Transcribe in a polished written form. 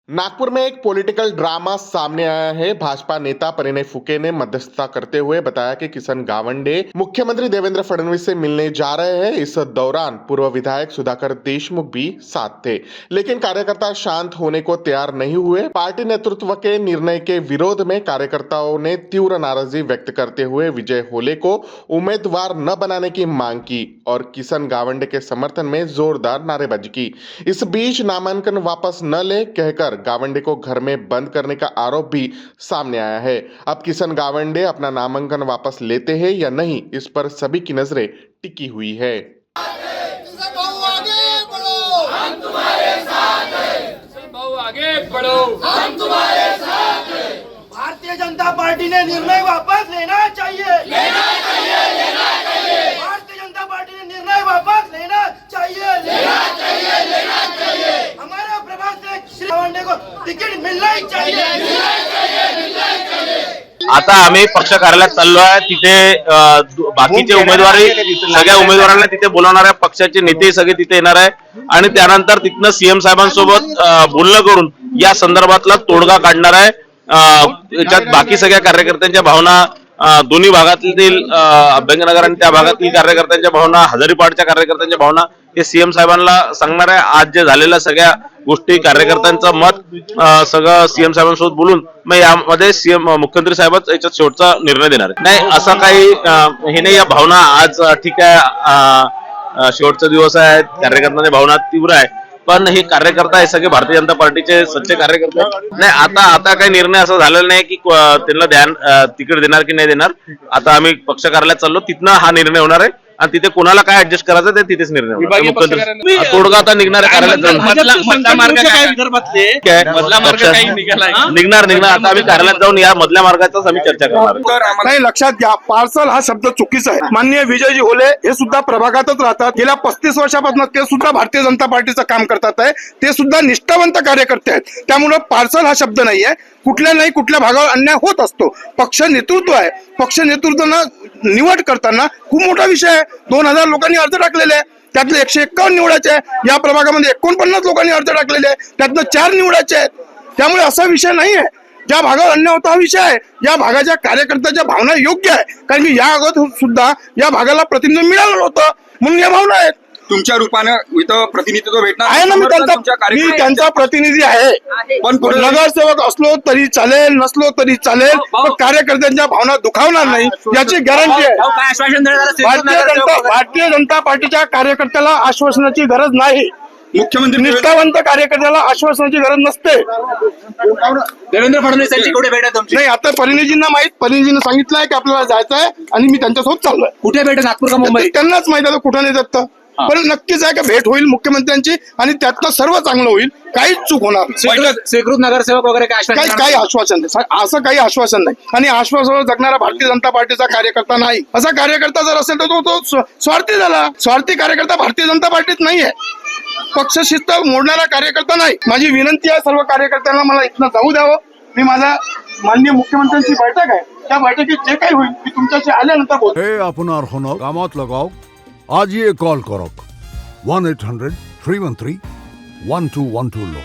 नागपुर में एक political drama सामने आया है। भाजपा नेता परिणय फुके ने मध्यस्थता करते हुए बताया कि किशन गावंडे मुख्यमंत्री देवेंद्र फडणवीस से मिलने जा रहे हैं। इस दौरान पूर्व विधायक सुधाकर देशमुख भी साथ थे, लेकिन कार्यकर्ता शांत होने को तैयार नहीं हुए। पार्टी नेतृत्व के निर्णय के विरोध में कार्यकर्ताओं ने तीव्र नाराजगी व्यक्त करते हुए विजय होले को उम्मीदवार न बनाने की मांग की और किशन गावंडे के समर्थन में जोरदार नारेबाजी की। इस बीच नामांकन वापस न ले कहकर गावंडे को घर में बंद करने का आरोप भी सामने आया है। अब किशन गावंडे अपना नामांकन वापस लेते हैं या नहीं, इस पर सभी की नजरें टिकी हुई है। भारतीय जनता पार्टी ने निर्णय वापस लेना चाहिए, भारतीय जनता पार्टी ने निर्णय वापस लेना चाहिए, हमारा प्रभास से श्री गावंडे को तिकीट मिलना ही चाहिए। आता आम्ही पक्ष कार्यालयात चाललो आहे। तिथे बाकीचे उमेदवारी सगळ्या उमेदवारांना तिथे बोलवणार आहे, पक्षाचे नेते सगळे तिथे येणार आहे आणि त्यानंतर तिथनं सीएम साहेबांसोबत बोलणं करून या संदर्भातला तोडगा काढणार आहे। याच्यात बाकी सगळ्या कार्यकर्त्यांच्या भावना, दोन्ही भागातील अभ्यंगनगर आणि त्या भागातील कार्यकर्त्यांच्या भावना, हजारीपाडच्या कार्यकर्त्यांच्या भावना हे सीएम साहेबांना सांगणार आहे। आज जे झालेल्या सगळ्या गोष्टी, कार्यकर्त्यांचं मत सगळं सीएम साहेबांसोबत बोलून मग यामध्ये सीएम मुख्यमंत्री साहेबच याच्यात शेवटचा निर्णय देणार आहे। नाही असं काही हे नाही, या भावना आज ठीक आहे, शेवटचा दिवस आहे, कार्यकर्त्यांच्या भावना तीव्र आहे, पण हे कार्यकर्ता हे सगळे भारतीय जनता पार्टीचे सच्चे कार्यकर्ते नाही। आता काही निर्णय असा झालेला नाही की त्यांना तिकीट देणार की नाही देणार। आता आम्ही पक्ष कार्यालयात चाललो, तिथनं हा निर्णय होणार आहे आणि तिथे कोणाला काय ऍडजस्ट करायचं ते तिथेच निर्णय होणार। मुख्यमंत्री तोडगा आता निघणार आहे कार्यालयात निघणार। आता आम्ही कार्यालयात जाऊन या मधल्या मार्गाचाच आम्ही चर्चा करणार। नाही, लक्षात घ्या, पार्सल हा शब्द चुकीचा आहे। माननीय विजयजी होले हे सुद्धा प्रभागातच राहतात, गेल्या 35 वर्षापासून ते सुद्धा भारतीय जनता पार्टीचं काम करतात आहे, ते सुद्धा निष्ठावंत कार्यकर्ते आहेत। त्यामुळे पार्सल हा शब्द नाहीये, कुठल्या भागावर अन्याय होत असतो। पक्ष नेतृत्व आहे, पक्ष नेतृत्वानं निवड करताना खूप मोठा विषय आहे। 2000 लोकांनी अर्ज टाकलेले आहे, त्यातले 151 निवडायचे आहे। या प्रभागामध्ये 49 लोकांनी अर्ज टाकलेले आहे, त्यातनं 4 निवडायचे आहेत। त्यामुळे असा विषय नाही आहे ज्या भागावर अन्याय होता हा विषय आहे। या भागाच्या कार्यकर्त्याच्या भावना योग्य आहे, कारण की या अगोदर सुद्धा या भागाला प्रतिनिधित्व मिळालं होतं, म्हणून या भावना आहेत। तुमच्या रूपानं इथं प्रतिनिधित्व भेटणार आहे ना, मी त्यांचा प्रतिनिधी आहे। पण नगरसेवक असलो तरी चालेल, नसलो तरी चालेल, पण कार्यकर्त्यांच्या भावना दुखावणार नाही याची गॅरंटी आहे। भारतीय जनता पार्टीच्या कार्यकर्त्याला आश्वासनाची गरज नाही, मुख्यमंत्री निष्ठावंत कार्यकर्त्याला आश्वासनाची गरज नसते। देवेंद्र फडणवीस यांची कुठे भेट आहे तुमची? नाही, आता परिणयजींना माहित, परिणयजींना सांगितलं आहे की आपल्याला जायचं आहे आणि मी त्यांच्यासोबत चाललोय। कुठे भेट, नागपूर का मुंबई? त्यांनाच माहित आहे कुठं नाही जात, पण नक्कीच आहे का भेट होईल मुख्यमंत्र्यांची आणि त्यातनं सर्व चांगलं होईल, काहीच चूक होणार नाही। स्वीकृत नगरसेवक वगैरे काही आश्वासन नाही, असं काही आश्वासन नाही। आणि आश्वासनावर जगणारा भारतीय जनता पार्टीचा कार्यकर्ता नाही। असा कार्यकर्ता जर असेल तर तो स्वार्थी झाला। स्वार्थी कार्यकर्ता भारतीय जनता पार्टीत नाहीये, पक्ष शिस्त मोडणारा कार्यकर्ता नाही। माझी विनंती आहे सर्व कार्यकर्त्यांना, मला इथनं जाऊ द्यावं। मी माझा माननीय मुख्यमंत्र्यांची बैठक आहे, त्या बैठकीत जे काही होईल मी तुमच्याशी आल्यानंतर बोलतो। আপনার হন কামত লাগাও আজই কল করক 1-800-313-1212 লো।